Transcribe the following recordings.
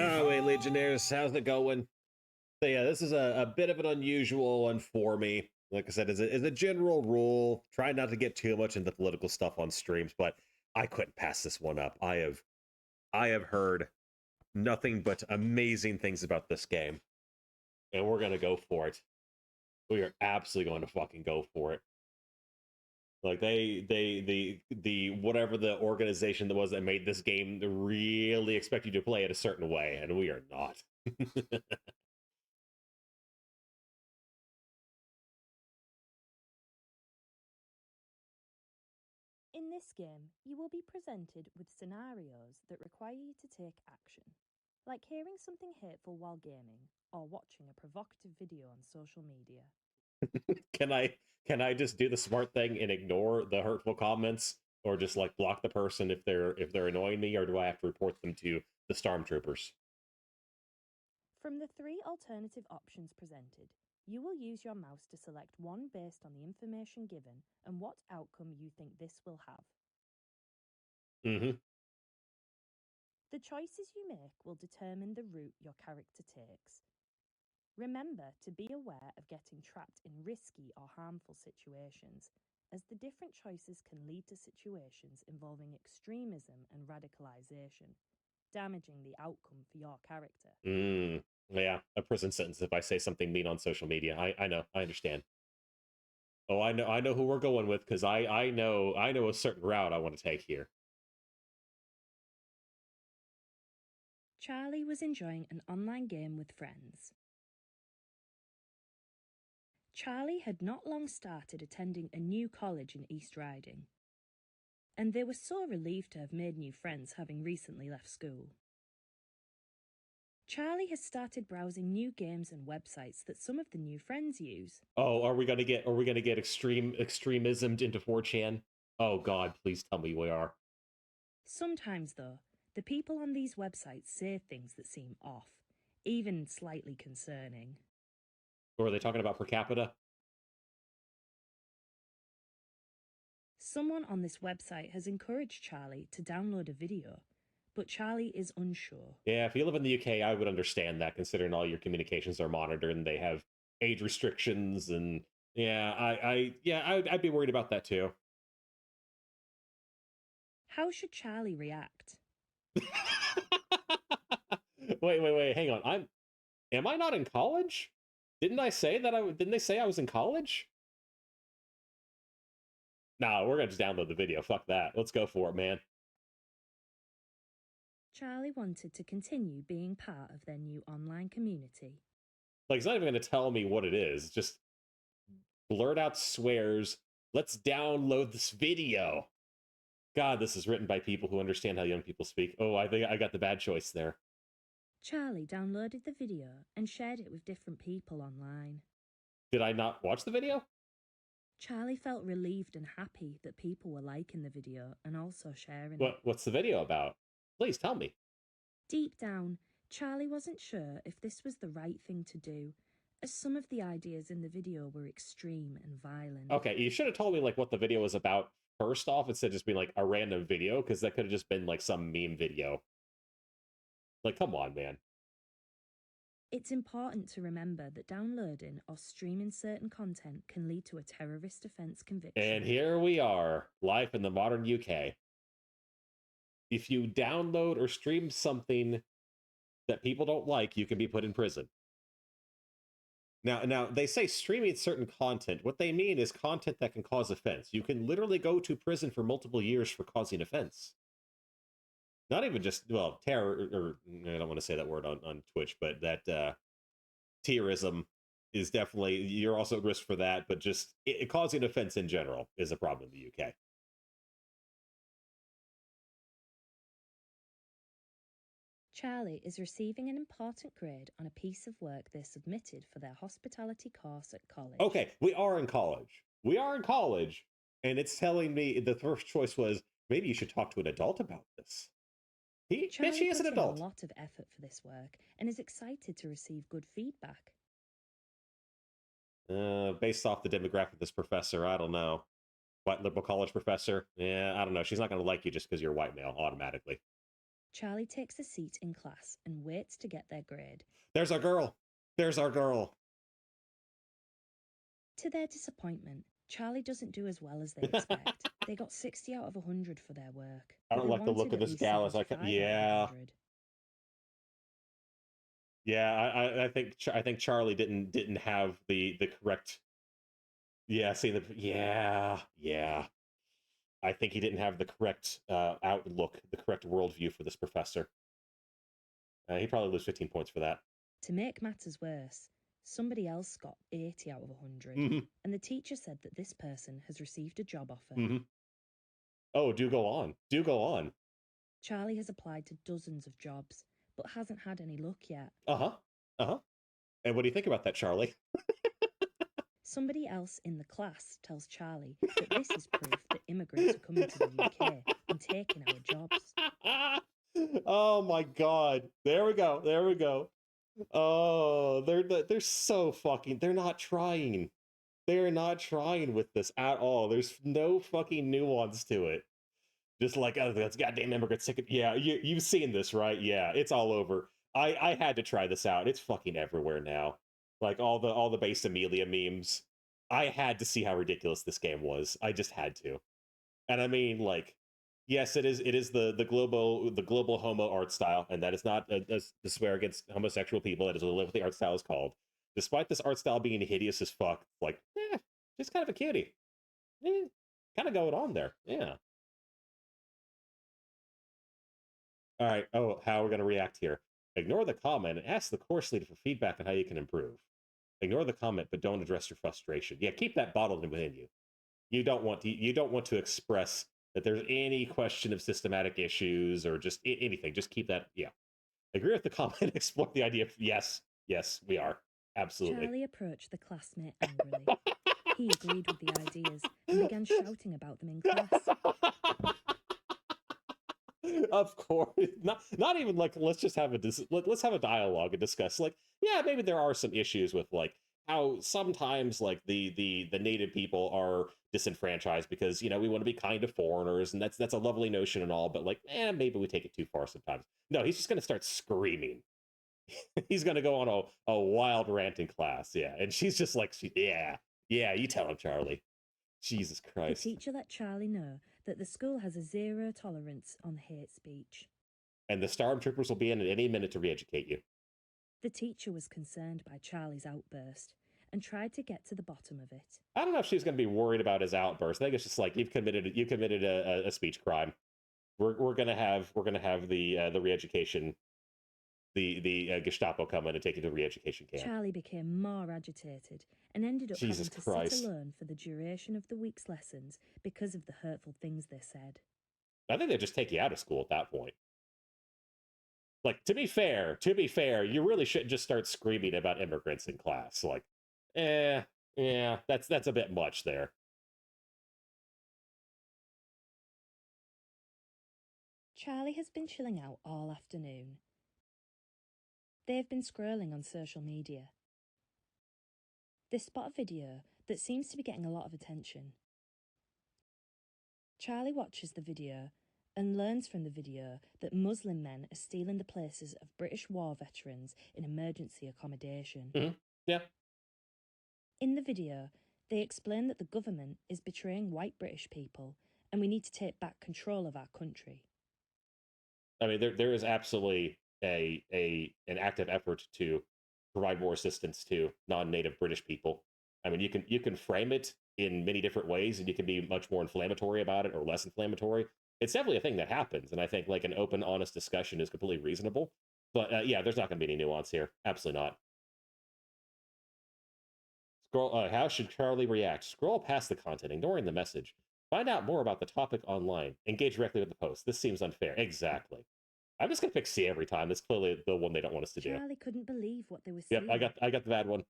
Oh, wait, Legionnaires, how's it going? So yeah, this is a bit of an unusual one for me. Like I said, as a general rule, try not to get too much into political stuff on streams, but I couldn't pass this one up. I have heard nothing but amazing things about this game, and we're gonna go for it. We are absolutely going to fucking go for it. Like the whatever the organization that was that made this game really expect you to play it a certain way, and we are not. In this game, you will be presented with scenarios that require you to take action, like hearing something hateful while gaming or watching a provocative video on social media. can I can I just do the smart thing and ignore the hurtful comments, or just like block the person if they're annoying me, or do I have to report them to the stormtroopers? From the three alternative options presented, you will use your mouse to select one based on the information given and what outcome you think this will have. Mm-hmm. The choices you make will determine the route your character takes. Remember to be aware of getting trapped in risky or harmful situations, as the different choices can lead to situations involving extremism and radicalization, damaging the outcome for your character. Yeah, a prison sentence if I say something mean on social media. I know, I understand. Oh, I know who we're going with, because I know a certain route I want to take here. Charlie was enjoying an online game with friends. Charlie had not long started attending a new college in East Riding, and they were so relieved to have made new friends having recently left school. Charlie has started browsing new games and websites that some of the new friends use. Oh, are we gonna get extremismed into 4chan? Oh God, please tell me we are. Sometimes, though, the people on these websites say things that seem off, even slightly concerning. Or are they talking about per capita? Someone on this website has encouraged Charlie to download a video, but Charlie is unsure. Yeah, if you live in the UK, I would understand that, considering all your communications are monitored and they have age restrictions. And yeah, I'd be worried about that too. How should Charlie react? Wait, hang on. Am I not in college? Didn't they say I was in college? Nah, we're gonna just download the video. Fuck that. Let's go for it, man. Charlie wanted to continue being part of their new online community. Like, it's not even gonna tell me what it is. Just blurt out swears. Let's download this video. God, this is written by people who understand how young people speak. Oh, I think I got the bad choice there. Charlie downloaded the video and shared it with different people online. Did I not watch the video? Charlie felt relieved and happy that people were liking the video and also sharing it. What's the video about? Please tell me. Deep down, Charlie wasn't sure if this was the right thing to do, as some of the ideas in the video were extreme and violent. Okay, you should have told me like what the video was about first off, instead of just being like a random video, because that could have just been like some meme video. Like, come on, man. It's important to remember that downloading or streaming certain content can lead to a terrorist offence conviction. And here we are, life in the modern UK. If you download or stream something that people don't like, you can be put in prison. Now they say streaming certain content. What they mean is content that can cause offense. You can literally go to prison for multiple years for causing offense. Not even just, well, terror, or I don't want to say that word on Twitch, but that terrorism is definitely, you're also at risk for that. But just causing offense in general is a problem in the UK. Charlie is receiving an important grade on a piece of work they submitted for their hospitality course at college. Okay, we are in college. We are in college, and it's telling me the first choice was maybe you should talk to an adult about this. Bitch, he Charlie is an put in a adult. lot of effort for this work and is excited to receive good feedback. Based off the demographic of this professor, I don't know. White liberal college professor? Yeah, I don't know. She's not going to like you just because you're a white male automatically. Charlie takes a seat in class and waits to get their grade. There's our girl. There's our girl. To their disappointment, Charlie doesn't do as well as they expect. They got 60 out of 100 for their work. I but don't they like the look wanted of at this least gal. As I 75 out of yeah, 100. yeah. I think Charlie didn't have the correct. Yeah, see the yeah. I think he didn't have the correct outlook, the correct worldview for this professor. He probably lose 15 points for that. To make matters worse, somebody else got 80 out of 100, and the teacher said that this person has received a job offer. Oh, do go on. Do go on. Charlie has applied to dozens of jobs, but hasn't had any luck yet. And what do you think about that, Charlie? Somebody else in the class tells Charlie that this is proof that immigrants are coming to the UK and taking our jobs. Oh my God. There we go. There we go. Oh, they're so fucking, they're not trying. They're not trying with this at all. There's no fucking nuance to it. Just like, oh, that's goddamn immigrant sick. Yeah, you've seen this, right? Yeah, it's all over. I had to try this out. It's fucking everywhere now. Like all the base Amelia memes. I had to see how ridiculous this game was. I just had to. And I mean, like, yes, it is the global homo art style, and that is not a swear against homosexual people. That is what the art style is called. Despite this art style being hideous as fuck, like, just kind of a cutie. Kind of going on there. Yeah. All right. Oh, how are we going to react here? Ignore the comment and ask the course leader for feedback on how you can improve. Ignore the comment, but don't address your frustration. Yeah, keep that bottled within you. You don't want to express that there's any question of systematic issues or just anything. Just keep that. Yeah. Agree with the comment. Explore the idea. Yes, we are. Absolutely. Charlie approached the classmate angrily. He agreed with the ideas and began shouting about them in class. Of course, not even like let's have a dialogue and discuss, like, yeah, maybe there are some issues with like how sometimes like the native people are disenfranchised because we want to be kind to foreigners, and that's a lovely notion and all, but like, maybe we take it too far sometimes. No, he's just going to start screaming. He's going to go on a wild rant in class. Yeah, and she's just like, yeah, you tell him, Charlie. Jesus Christ. The teacher let Charlie know that the school has a zero tolerance on hate speech. And the stormtroopers will be in at any minute to re-educate you. The teacher was concerned by Charlie's outburst and tried to get to the bottom of it. I don't know if she's going to be worried about his outburst. I think it's just like, you've committed a speech crime. We're gonna have the re-education, the Gestapo come in and take you to re-education camp. Charlie became more agitated and ended up having to sit alone for the duration of the week's lessons because of the hurtful things they said. I think they just take you out of school at that point. Like, to be fair, you really shouldn't just start screaming about immigrants in class. Like, yeah, that's a bit much there. Charlie has been chilling out all afternoon. They've been scrolling on social media. They spot a video that seems to be getting a lot of attention. Charlie watches the video and learns from the video that Muslim men are stealing the places of British war veterans in emergency accommodation. Yeah. In the video, they explain that the government is betraying white British people and we need to take back control of our country. I mean, there is absolutely an active effort to provide more assistance to non-native British people. I mean, you can frame it in many different ways, and you can be much more inflammatory about it or less inflammatory. It's definitely a thing that happens, and I think like an open, honest discussion is completely reasonable. But yeah, there's not going to be any nuance here. Absolutely not. Scroll. How should Charlie react? Scroll past the content, ignoring the message. Find out more about the topic online. Engage directly with the post. This seems unfair. Exactly. I'm just gonna pick C every time. That's clearly the one they don't want us to do. Charlie couldn't believe what they were seeing. Yep, I got the bad one.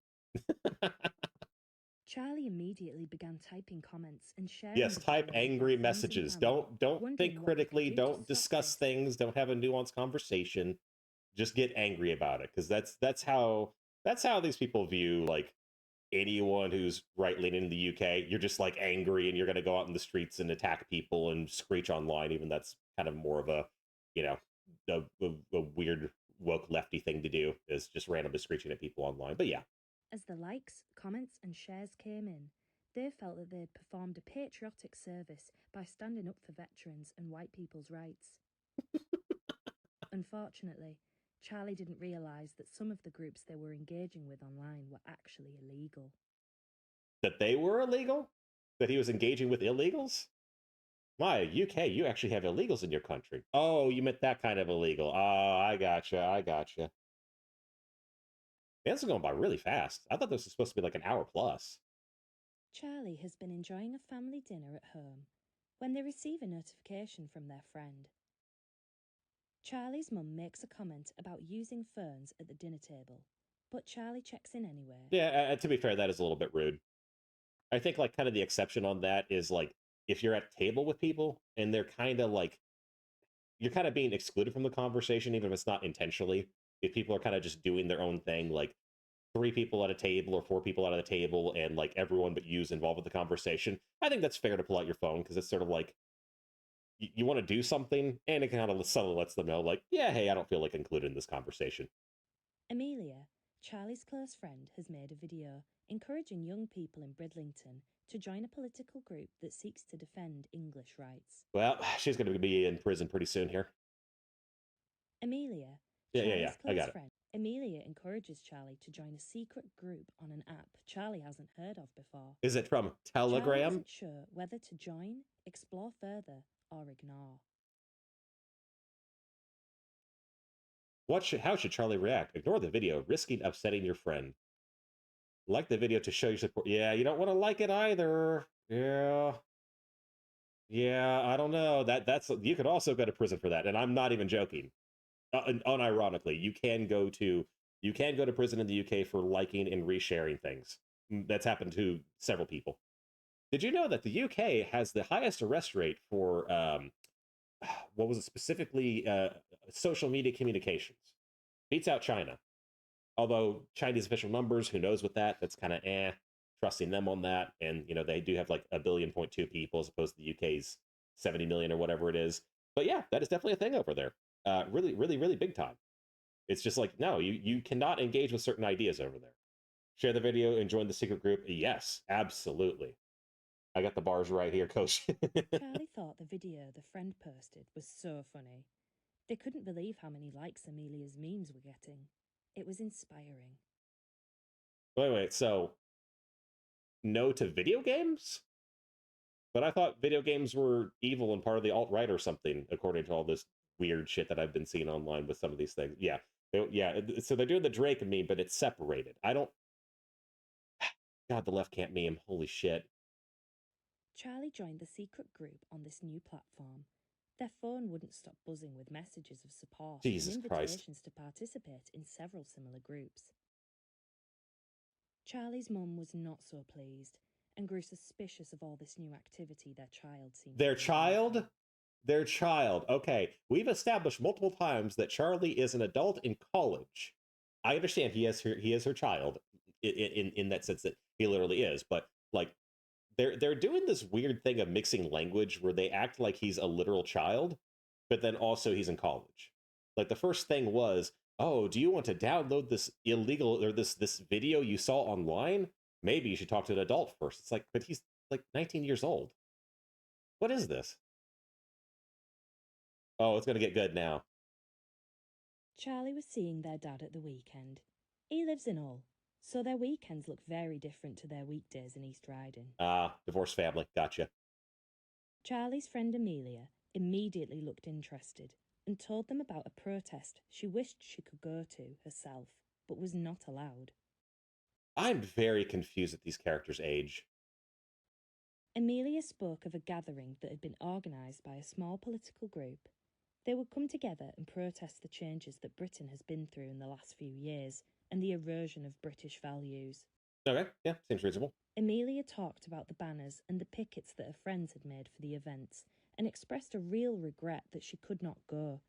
Charlie immediately began typing comments and sharing. Yes, type angry messages. Don't think critically. Don't discuss things. Don't have a nuanced conversation. Just get angry about it, because that's how these people view like anyone who's right leaning in the UK. You're just like angry, and you're gonna go out in the streets and attack people and screech online. Even that's kind of more of a a weird woke lefty thing to do, is just randomly screeching at people online. But yeah, As the likes, comments, and shares came in, they felt that they'd performed a patriotic service by standing up for veterans and white people's rights. Unfortunately, Charlie didn't realise that some of the groups they were engaging with online were actually illegal. that they were illegal, that he was engaging with illegals. My UK, you actually have illegals in your country. Oh, you meant that kind of illegal. Oh, I gotcha. I gotcha. Man, this is going by really fast. I thought this was supposed to be like an hour plus. Charlie has been enjoying a family dinner at home when they receive a notification from their friend. Charlie's mum makes a comment about using phones at the dinner table, but Charlie checks in anyway. Yeah, to be fair, that is a little bit rude. I think like kind of the exception on that is like if you're at a table with people and they're kind of like you're kind of being excluded from the conversation, even if it's not intentionally. If people are kind of just doing their own thing, like three people at a table or four people at a table, and like everyone but you's involved with the conversation, I think that's fair to pull out your phone because it's sort of like you want to do something, and it kind of subtly lets them know, like, yeah, hey, I don't feel like included in this conversation. Amelia, Charlie's close friend, has made a video encouraging young people in Bridlington to join a political group that seeks to defend English rights. Well, she's going to be in prison pretty soon here. Amelia, Yeah, Charlie's I close got it. friend. Amelia encourages Charlie to join a secret group on an app Charlie hasn't heard of before. Is it from Charlie Telegram? isn't sure whether to join, explore further, or ignore. How should Charlie react? Ignore the video, risking upsetting your friend. Like the video to show your support. Yeah, you don't want to like it either. Yeah, I don't know. That's you could also go to prison for that, and I'm not even joking. Unironically, you can go to prison in the UK for liking and resharing things. That's happened to several people. Did you know that the UK has the highest arrest rate for what was it specifically social media communications? Beats out China. Although Chinese official numbers, who knows with that? That's kind of trusting them on that. And they do have like 1.2 billion people as opposed to the UK's 70 million or whatever it is. But yeah, that is definitely a thing over there. Really, really, really big time. It's just like, no, you cannot engage with certain ideas over there. Share the video and join the secret group. Yes, absolutely. I got the bars right here, coach. Charlie thought the video the friend posted was so funny. They couldn't believe how many likes Amelia's memes were getting. It was inspiring. Wait. So, no to video games? But I thought video games were evil and part of the alt right or something, according to all this weird shit that I've been seeing online with some of these things. Yeah, So they're doing the Drake meme, but it's separated. I don't. God, the left can't meme. Holy shit. Charlie joined the secret group on this new platform. Their phone wouldn't stop buzzing with messages of support Jesus and Christ. invitations to participate in several similar groups. Charlie's mum was not so pleased and grew suspicious of all this new activity their child seemed to be involved in. Their child. Okay, we've established multiple times that Charlie is an adult in college. I understand he is her child in that sense that he literally is, but like they're doing this weird thing of mixing language where they act like he's a literal child, but then also he's in college. Like the first thing was, oh, do you want to download this illegal or this video you saw online? Maybe you should talk to an adult first. It's like, but he's like 19 years old. What is this? Oh, it's gonna get good now. Charlie was seeing their dad at the weekend. He lives in Hull, so their weekends look very different to their weekdays in East Riding. Divorced family. Gotcha. Charlie's friend Amelia immediately looked interested and told them about a protest she wished she could go to herself, but was not allowed. I'm very confused at these characters' age. Amelia spoke of a gathering that had been organised by a small political group. They would come together and protest the changes that Britain has been through in the last few years and the erosion of British values. Okay, yeah, seems reasonable. Amelia talked about the banners and the pickets that her friends had made for the events and expressed a real regret that she could not go,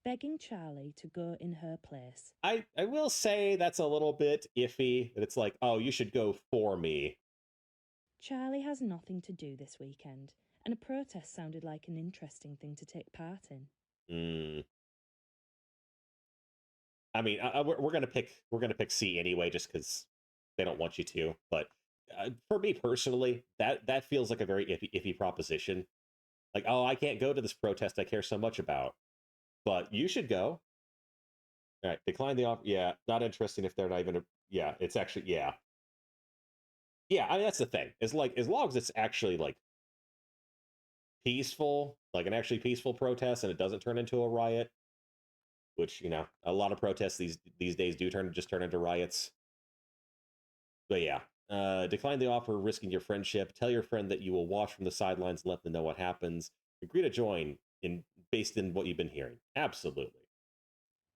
begging Charlie to go in her place. I will say that's a little bit iffy. That it's like, oh, you should go for me. Charlie has nothing to do this weekend, and a protest sounded like an interesting thing to take part in. I mean, we're gonna pick C anyway, just because they don't want you to. But for me personally, that feels like a very iffy proposition. Like, oh, I can't go to this protest I care so much about, but you should go. All right, decline the offer. Yeah, not interesting if they're not even. Yeah, it's actually yeah. I mean, that's the thing. It's like as long as it's actually like peaceful, like an actually peaceful protest, and it doesn't turn into a riot, which a lot of protests these days do turn into riots. But yeah, decline the offer, risking your friendship. Tell your friend that you will watch from the sidelines and let them know what happens. Agree to join in based in what you've been hearing. Absolutely.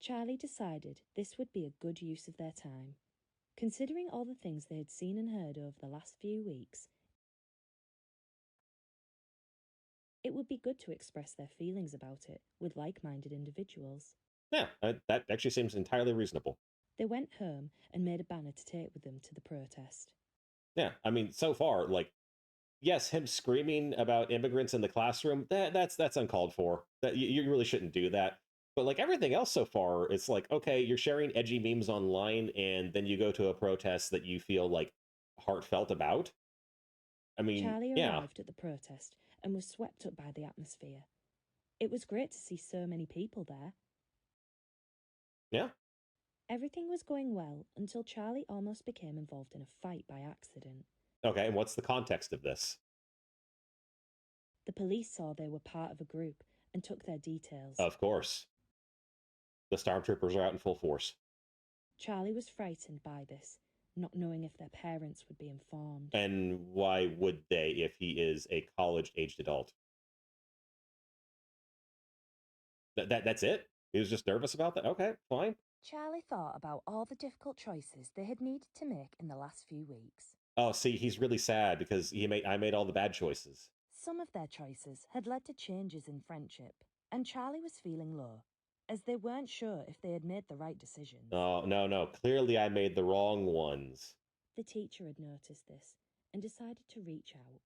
Charlie decided this would be a good use of their time. Considering all the things they had seen and heard over the last few weeks, it would be good to express their feelings about it with like-minded individuals. Yeah, that actually seems entirely reasonable. They went home and made a banner to take with them to the protest. Yeah, I mean, so far, like, yes, him screaming about immigrants in the classroom, that's uncalled for. That you really shouldn't do that. But like everything else so far, it's like, okay, you're sharing edgy memes online, and then you go to a protest that you feel like heartfelt about. I mean, Charlie yeah, arrived at the protest and was swept up by the atmosphere. It was great to see so many people there. yeah. Everything was going well until Charlie almost became involved in a fight by accident. Okay, and what's the context of this? The police saw they were part of a group and took their details. Of course, the stormtroopers are out in full force. Charlie was frightened by this, not knowing if their parents would be informed. And why would they if he is a college-aged adult? That's it? He was just nervous about that? Okay, fine. Charlie thought about all the difficult choices they had needed to make in the last few weeks. Oh, see, he's really sad because I made all the bad choices. Some of their choices had led to changes in friendship, and Charlie was feeling low, as they weren't sure if they had made the right decisions. Oh, no, no. Clearly I made the wrong ones. The teacher had noticed this and decided to reach out.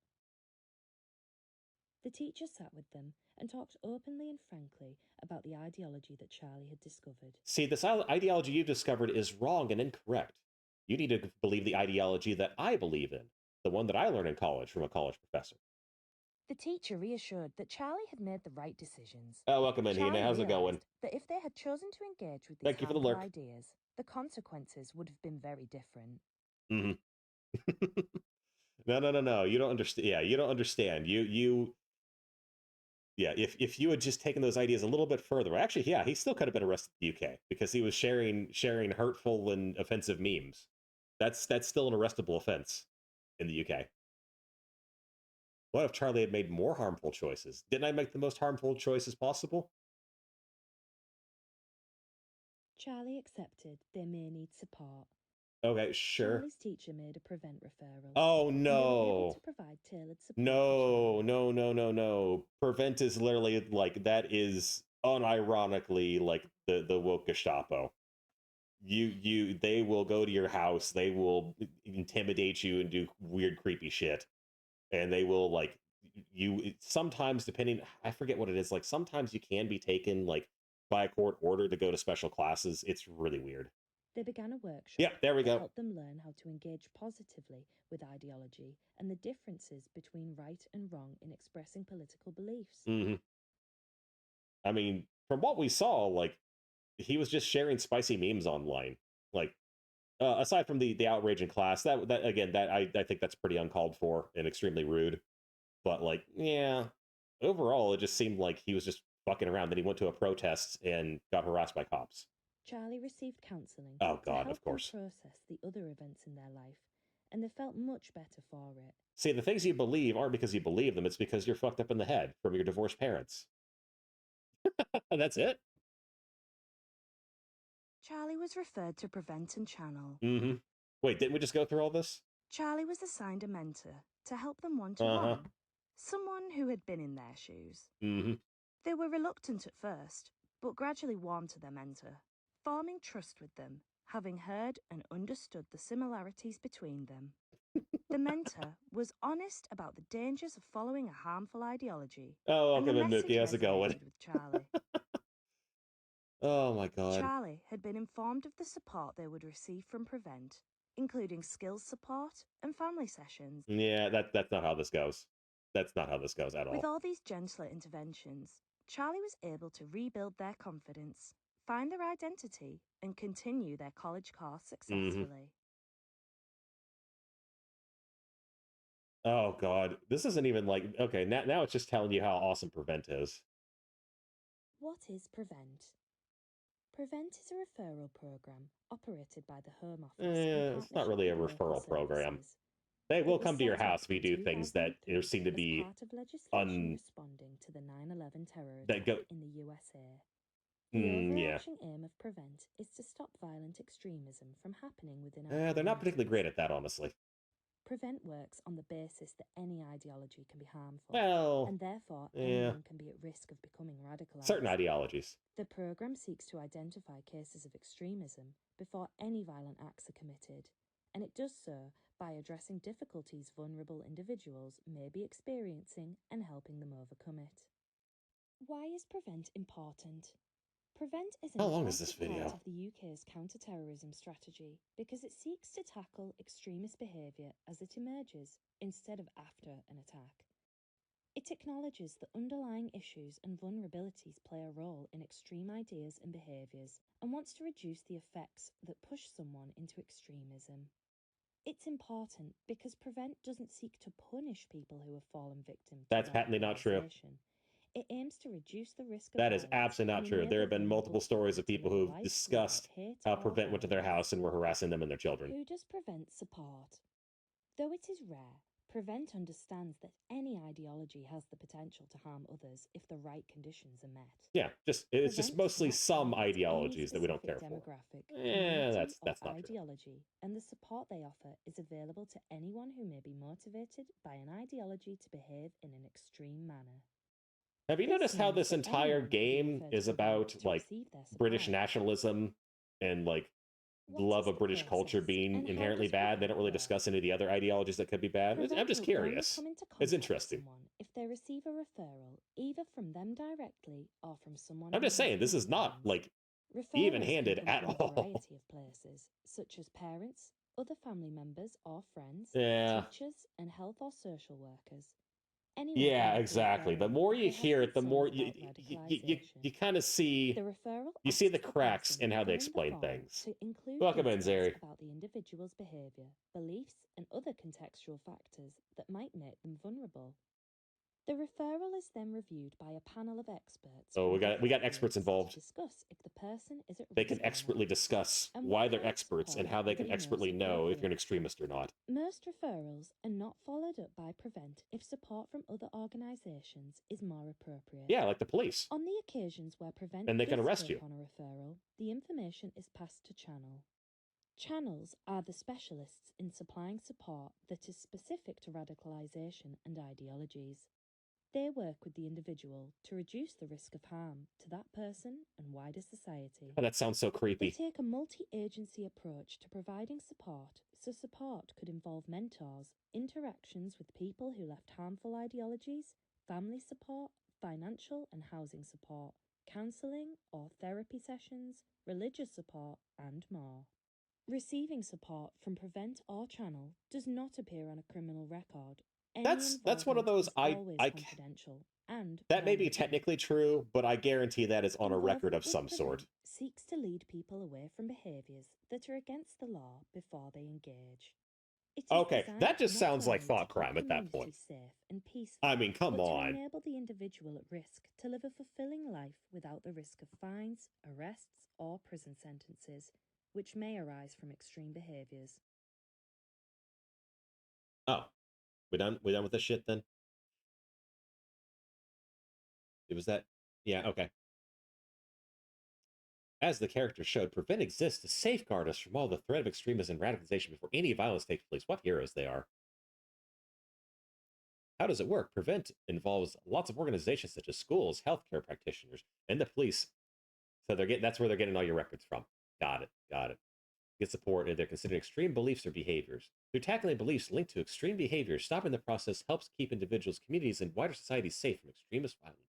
The teacher sat with them and talked openly and frankly about the ideology that Charlie had discovered. See, this ideology you've discovered is wrong and incorrect. You need to believe the ideology that I believe in, the one that I learned in college from a college professor. The teacher reassured that Charlie had made the right decisions. Oh, welcome in, Hina. Charlie How's it going? realised that if they had chosen to engage with these Thank you for the harmful lurk. ideas, the consequences would have been very different. Mm-hmm. No, no, no, no. You don't understand. Yeah, you don't understand. Yeah. If you had just taken those ideas a little bit further, actually, yeah, he still could have been arrested in the UK because he was sharing hurtful and offensive memes. That's still an arrestable offense in the UK. What if Charlie had made more harmful choices? Didn't I make the most harmful choices possible? Charlie accepted they may need support. Okay, sure. Charlie's teacher made a prevent referral. Oh And they were able no. to provide tailored support. No, no, no, no, no. Prevent is literally like that is unironically like the woke Gestapo. They will go to your house, they will intimidate you and do weird creepy shit. And they will like sometimes depending I forget what it is, like sometimes you can be taken like by a court order to go to special classes. It's really weird. They began a workshop Yeah, there we that go. helped them learn how to engage positively with ideology and the differences between right and wrong in expressing political beliefs. Hmm. I mean, from what we saw, like he was just sharing spicy memes online. Like aside from the outrage in class, that again, that I think that's pretty uncalled for and extremely rude. But like, yeah, overall, it just seemed like he was just fucking around. Then he went to a protest and got harassed by cops. Charlie received counselling Oh to God, help of course. them process the other events in their life, and they felt much better for it. See, the things you believe aren't because you believe them; it's because you're fucked up in the head from your divorced parents. That's it. Charlie was referred to Prevent and Channel. Mm-hmm. Wait, didn't we just go through all this? Charlie was assigned a mentor to help them one-to-one, Uh-huh. someone who had been in their shoes. Mm-hmm. They were reluctant at first, but gradually warmed to their mentor, forming trust with them, having heard and understood the similarities between them. The mentor was honest about the dangers of following a harmful ideology. Oh, and the welcome in, message Mookie. How's it going? resonated with Charlie. Oh my god. Charlie had been informed of the support they would receive from Prevent, including skills support and family sessions. Yeah, that's not how this goes. That's not how this goes at With all. all these gentler interventions, Charlie was able to rebuild their confidence, find their identity, and continue their college course successfully. Oh god, this isn't even like okay. Now it's just telling you how awesome Prevent is. What is Prevent? Prevent is a referral program operated by the Home Office in It's not partnership really a with local referral program. services. They will It was come to your set up house if you in do things that 2003 seem to as be part of legislation responding to the 9/11 terror that attack go. in the USA. The Yeah, overarching aim of Prevent is to stop violent extremism from happening within our they're not particularly communities. great at that, honestly. Prevent works on the basis that any ideology can be harmful, Well, and therefore yeah, anyone can be at risk of becoming certain radicalized. ideologies. The program seeks to identify cases of extremism before any violent acts are committed, and it does so by addressing difficulties vulnerable individuals may be experiencing and helping them overcome it. Why is Prevent important? Prevent is an How long is this important part video? of the UK's counter-terrorism strategy because it seeks to tackle extremist behaviour as it emerges instead of after an attack. It acknowledges that underlying issues and vulnerabilities play a role in extreme ideas and behaviours and wants to reduce the effects that push someone into extremism. It's important because Prevent doesn't seek to punish people who have fallen victim to That's patently not true. radicalisation. It aims to reduce the risk of That is violence absolutely not and true. There enable have been vulnerable multiple stories people of to people live a who've life free of discussed hate how or Prevent went to their violence. house and were harassing them and their children. Who does Prevent support? Though it is rare, Prevent understands that any ideology has the potential to harm others if the right conditions are met. Yeah, it's Prevent just does mostly not some target any ideologies that we don't specific care for. demographic, Yeah, community, or that's not true. ideology, and the support they offer is available to anyone who may be motivated by an ideology to behave in an extreme manner. Have you This noticed how means this that entire anyone can be game referred to is Prevent about to like receive their British support. nationalism and like the What love is of the British culture process, being and how inherently does bad? They Prevent don't really work? discuss any of the other ideologies that could be bad. I'm Prevent just will only curious. come into It's contact with interesting. someone if they receive a referral, either from them directly or from someone I'm who just has saying this is not connections. like Referrals can even-handed come at from a all. variety of places, such as parents, other family members or friends, Yeah. teachers, and health or social workers. Anyone can Yeah, make a exactly. The referral more if you they have hear it, the more concerns about you radicalisation. kind of see The referral you see asks the the cracks person in how they filling the explain form things. to include Welcome in, details Zeri. about the individual's behaviour, beliefs, and other contextual factors that might make them vulnerable. The referral is then reviewed by a panel of experts Oh, from we got different experts fields involved. to discuss if the person is at They risk can or expertly not, discuss and why what they're kind of experts and support how they would can be most expertly know if you're an appropriate. extremist or not. Most referrals are not followed up by Prevent if support from other organisations is more appropriate. Yeah, like the police. On the occasions where Prevent And they can does arrest take you. on a referral, the information is passed to Channel. Channels are the specialists in supplying support that is specific to radicalisation and ideologies. They work with the individual to reduce the risk of harm to that person and wider society. Oh, that sounds so They creepy. take a multi-agency approach to providing support, so support could involve mentors, interactions with people who left harmful ideologies, family support, financial and housing support, counselling or therapy sessions, religious support, and more. Receiving support from Prevent or Channel does not appear on a criminal record. Any That's one of involvement those is always confidential and that may be voluntary. technically true, but I guarantee that is on a record Involvement of with some Prevent sort. seeks to lead people away from behaviours that are against the law before they engage. It is Okay, designed that just not sounds like only to thought keep crime at that point. communities safe and peaceful, I mean, come but to on. enable the individual at risk to live a fulfilling life without the risk of fines, arrests, or prison sentences, which may arise from extreme behaviours. Oh, we done with this shit then? It was that. Yeah, okay. As the character showed, Prevent exists to safeguard us from all the threat of extremism and radicalization before any violence takes place. What heroes they are. How does it work? Prevent involves lots of organizations such as schools, healthcare practitioners, and the police. So that's where they're getting all your records from. Got it. Got it. Get support if they're considering extreme beliefs or behaviors. Through tackling beliefs linked to extreme behaviors, stopping the process helps keep individuals, communities, and wider society safe from extremist violence.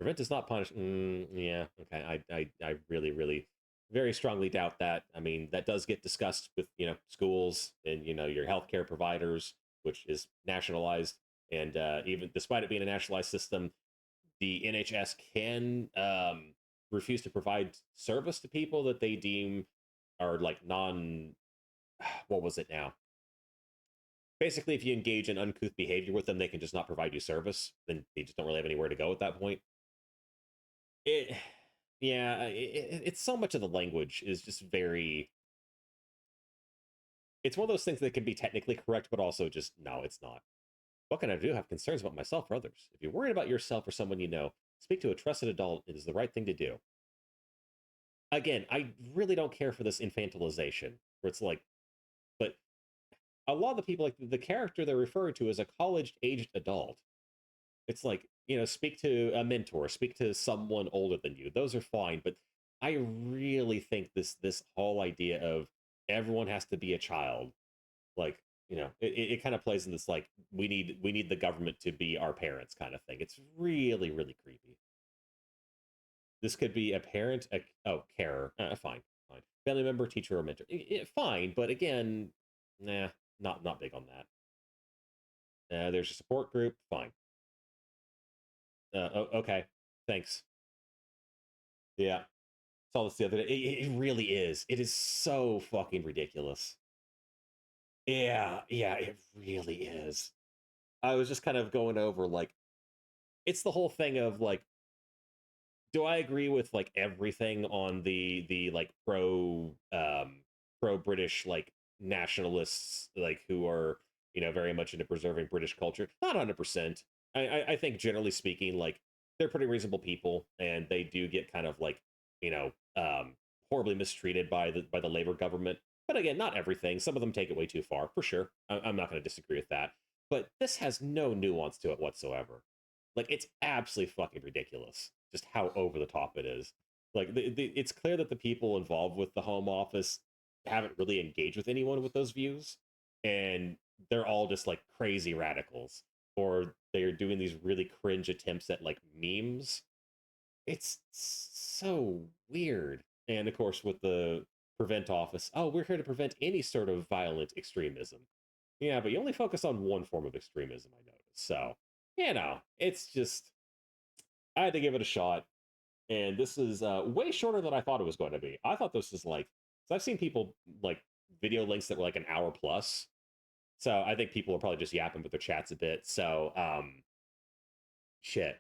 Prevent is not punish. Yeah, okay. I really, really, very strongly doubt that. I mean, that does get discussed with schools and your healthcare providers, which is nationalized. And even despite it being a nationalized system, the NHS can refuse to provide service to people that they deem are like non. What was it now? Basically, if you engage in uncouth behavior with them, they can just not provide you service. Then they just don't really have anywhere to go at that point. It, yeah, it's so much of the language is just very. It's one of those things that can be technically correct, but also just no, it's not. What can I do? Have concerns about myself or others? If you're worried about yourself or someone you know, speak to a trusted adult. It is the right thing to do. Again, I really don't care for this infantilization, where it's like, but a lot of the people, like the character they're referring to as a college-aged adult. It's like, speak to a mentor, speak to someone older than you. Those are fine, but I really think this whole idea of everyone has to be a child, like, it kind of plays in this like we need the government to be our parents kind of thing. It's really, really creepy. This could be a parent, carer, fine, fine, family member, teacher, or mentor, fine, but again, nah, not big on that. There's a support group, fine. Okay, thanks. Yeah, saw this the other day. It really is. It is so fucking ridiculous. Yeah, it really is. I was just kind of going over like it's the whole thing of like, do I agree with like everything on the like pro British like nationalists like who are very much into preserving British culture? Not 100%. I think generally speaking, like they're pretty reasonable people, and they do get kind of like you know horribly mistreated by the Labour government. But again, not everything. Some of them take it way too far, for sure. I'm not going to disagree with that. But this has no nuance to it whatsoever. Like it's absolutely fucking ridiculous just how over the top it is. Like it's clear that the people involved with the Home Office haven't really engaged with anyone with those views, and they're all just like crazy radicals, or they're doing these really cringe attempts at like memes. It's so weird. And of course, with the Prevent Office, oh, we're here to prevent any sort of violent extremism. Yeah, but you only focus on one form of extremism, I noticed. So, it's just I had to give it a shot, and this is way shorter than I thought it was going to be. I thought this was like, so I've seen people like video links that were like an hour plus. So I think people are probably just yapping with their chats a bit. So, shit,